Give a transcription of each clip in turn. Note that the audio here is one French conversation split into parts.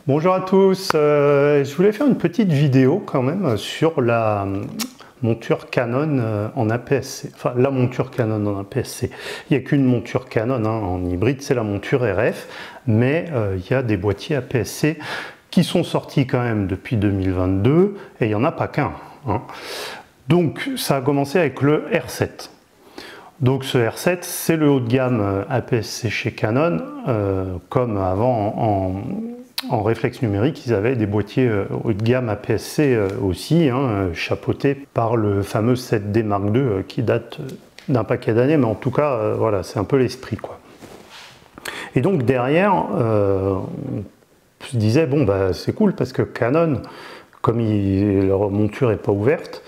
Bonjour à tous, je voulais faire une petite vidéo quand même sur la monture Canon en APS-C, enfin la monture Canon en APS-C. Il n'y a qu'une monture Canon en hybride, c'est la monture RF, mais il y a des boîtiers APS-C qui sont sortis quand même depuis 2022 et il n'y en a pas qu'un. Donc ça a commencé avec le R7. Donc ce R7, c'est le haut de gamme APS-C chez Canon, comme avant en réflexe numérique, ils avaient des boîtiers haut de gamme APS-C aussi, chapeautés par le fameux 7D Mark II qui date d'un paquet d'années, mais en tout cas, voilà, c'est un peu l'esprit, quoi. Et donc derrière, on se disait, bon, bah, c'est cool parce que Canon, comme leur monture n'est pas ouverte,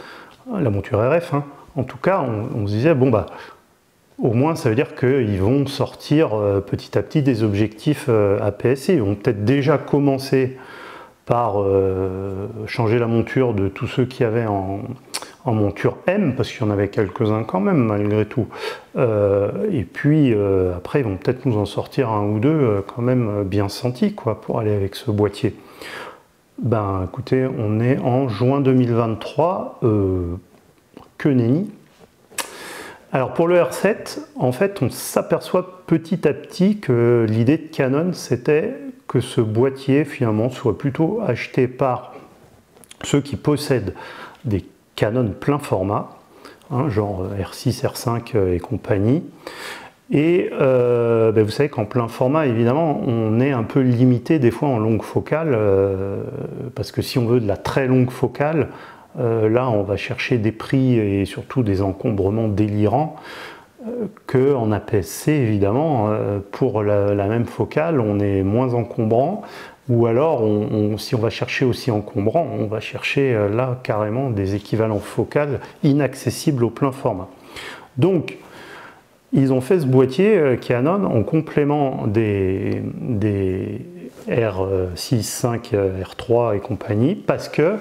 la monture RF, en tout cas, on se disait, bon, bah, au moins, ça veut dire qu'ils vont sortir petit à petit des objectifs APS-C. Ils vont peut-être déjà commencer par changer la monture de tous ceux qui avaient en monture M, parce qu'il y en avait quelques-uns quand même, malgré tout. Et puis, après, ils vont peut-être nous en sortir un ou deux quand même bien sentis, quoi, pour aller avec ce boîtier. Ben, écoutez, on est en juin 2023, que nenni. Alors pour le R7, en fait, on s'aperçoit petit à petit que l'idée de Canon, c'était que ce boîtier, finalement, soit plutôt acheté par ceux qui possèdent des Canon plein format, genre R6, R5 et compagnie. Et vous savez qu'en plein format, évidemment, on est un peu limité des fois en longue focale, parce que si on veut de la très longue focale, là, on va chercher des prix et surtout des encombrements délirants qu'en APS-C, évidemment, pour la même focale, on est moins encombrant. Ou alors, si on va chercher aussi encombrant, on va chercher là carrément des équivalents focales inaccessibles au plein format. Donc, ils ont fait ce boîtier Canon en complément des R6, 5, R3 et compagnie, parce que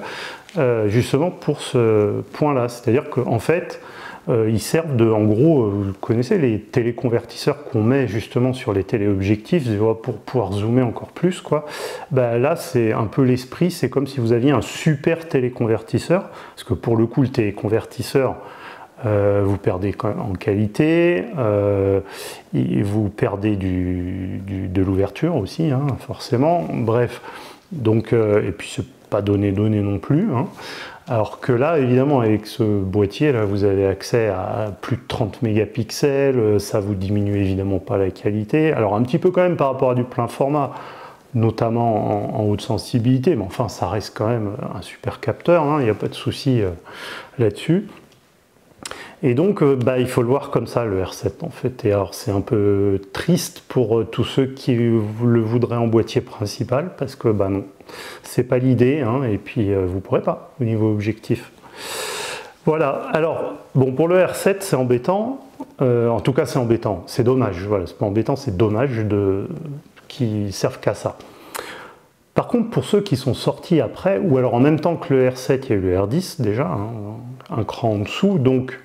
justement pour ce point-là, c'est-à-dire qu'en fait, ils servent en gros, vous connaissez les téléconvertisseurs qu'on met justement sur les téléobjectifs pour pouvoir zoomer encore plus, quoi. Bah, là, c'est un peu l'esprit, c'est comme si vous aviez un super téléconvertisseur, parce que pour le coup, le téléconvertisseur, vous perdez quand même en qualité, vous perdez de l'ouverture aussi, forcément, bref, donc, et puis c'est pas donné non plus, alors que là, évidemment, avec ce boîtier, là, vous avez accès à plus de 30 mégapixels, ça vous diminue évidemment pas la qualité, alors un petit peu quand même par rapport à du plein format, notamment en haute sensibilité, mais enfin, ça reste quand même un super capteur, il n'y a pas de souci là-dessus. Et donc, il faut le voir comme ça, le R7, en fait. Et alors, c'est un peu triste pour tous ceux qui le voudraient en boîtier principal, parce que, non, c'est pas l'idée, et puis vous pourrez pas, au niveau objectif. Voilà, alors, bon, pour le R7, c'est embêtant, en tout cas, c'est embêtant, c'est dommage, voilà, c'est pas embêtant, c'est dommage qu'ils servent qu'à ça. Par contre, pour ceux qui sont sortis après, ou alors en même temps que le R7, il y a eu le R10, déjà, un cran en dessous, donc,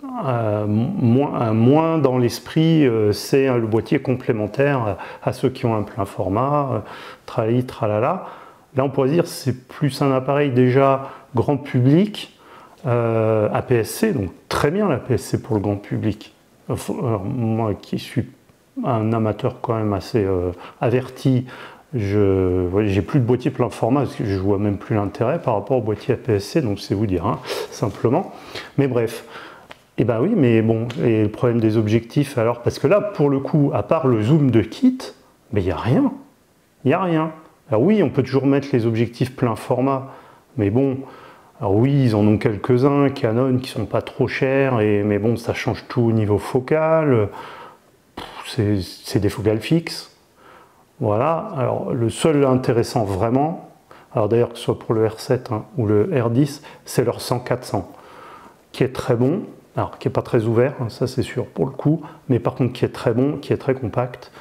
moins dans l'esprit, c'est le boîtier complémentaire à ceux qui ont un plein format, tralali, tralala. Là, on pourrait dire c'est plus un appareil déjà grand public, APS-C, donc très bien l'APS-C pour le grand public. Alors, moi qui suis un amateur quand même assez averti, j'ai plus de boîtier plein format parce que je vois même plus l'intérêt par rapport au boîtier APS-C, donc c'est vous dire, simplement. Mais bref. Eh bien oui, mais bon, et le problème des objectifs alors, parce que là, pour le coup, à part le zoom de kit, il n'y a rien. Il n'y a rien. Alors oui, on peut toujours mettre les objectifs plein format, mais bon, alors oui, ils en ont quelques-uns, Canon, qui sont pas trop chers, mais bon, ça change tout au niveau focal, c'est des focales fixes. Voilà, alors le seul intéressant vraiment, alors d'ailleurs que ce soit pour le R7 ou le R10, c'est leur 100-400, qui est très bon. Alors, qui n'est pas très ouvert, ça c'est sûr pour le coup, mais par contre qui est très bon, qui est très compact.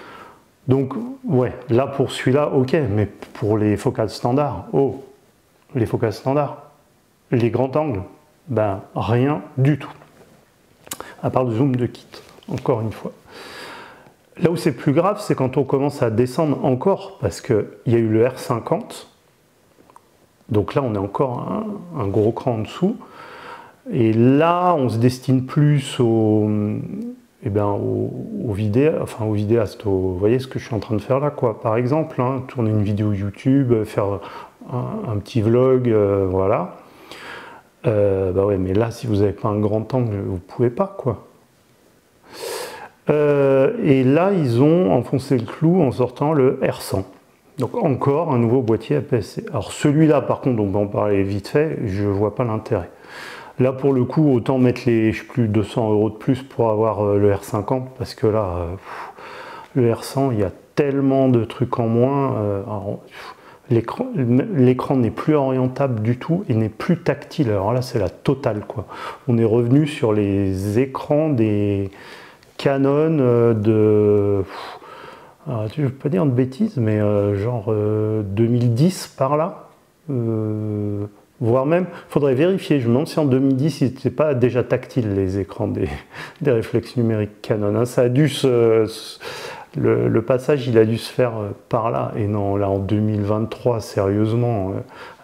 Donc, ouais, là pour celui-là, ok, mais pour les focales standards, les focales standards, les grands angles, rien du tout. À part le zoom de kit, encore une fois. Là où c'est plus grave, c'est quand on commence à descendre encore, parce qu'il y a eu le R50, donc là on est encore un gros cran en dessous, et là on se destine plus aux vidéastes, vous voyez ce que je suis en train de faire là, quoi. Par exemple, hein, tourner une vidéo YouTube, faire un petit vlog, voilà. Bah ouais, mais là, si vous n'avez pas un grand angle, vous pouvez pas, quoi. Et là, ils ont enfoncé le clou en sortant le R100. Donc encore un nouveau boîtier APS-C. Alors celui-là, par contre, on va en parler vite fait, je vois pas l'intérêt. Là, pour le coup, autant mettre les, je sais plus, 200 € de plus pour avoir le R50, parce que là, le R100, il y a tellement de trucs en moins. L'écran n'est plus orientable du tout et n'est plus tactile. Alors là, c'est la totale, quoi. On est revenu sur les écrans des Canon je ne veux pas dire de bêtises, mais genre 2010 par là. Voire même, il faudrait vérifier, je me demande si en 2010 ils n'étaient pas déjà tactiles les écrans des réflexes numériques Canon. Hein. Ça a dû le passage il a dû se faire par là, et non là en 2023 sérieusement,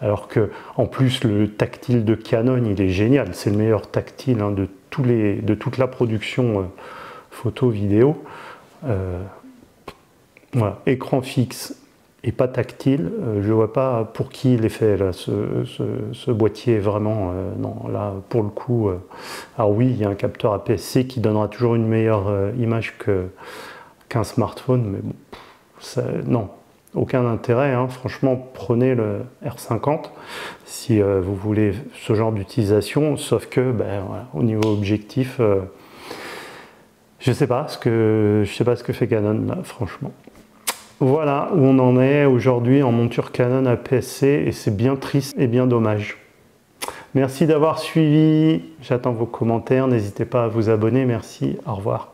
alors que en plus le tactile de Canon il est génial, c'est le meilleur tactile hein, de toute la production photo vidéo. Voilà, écran fixe et pas tactile, je vois pas pour qui il est fait là, ce boîtier vraiment, non là pour le coup, alors oui il y a un capteur APS-C qui donnera toujours une meilleure image qu'un smartphone, mais bon, ça, non, aucun intérêt, hein. Franchement prenez le R50 si vous voulez ce genre d'utilisation, sauf que ben, voilà, au niveau objectif, je sais pas ce que fait Canon là, franchement. Voilà où on en est aujourd'hui en monture Canon APS-C et c'est bien triste et bien dommage. Merci d'avoir suivi, j'attends vos commentaires, n'hésitez pas à vous abonner, merci, au revoir.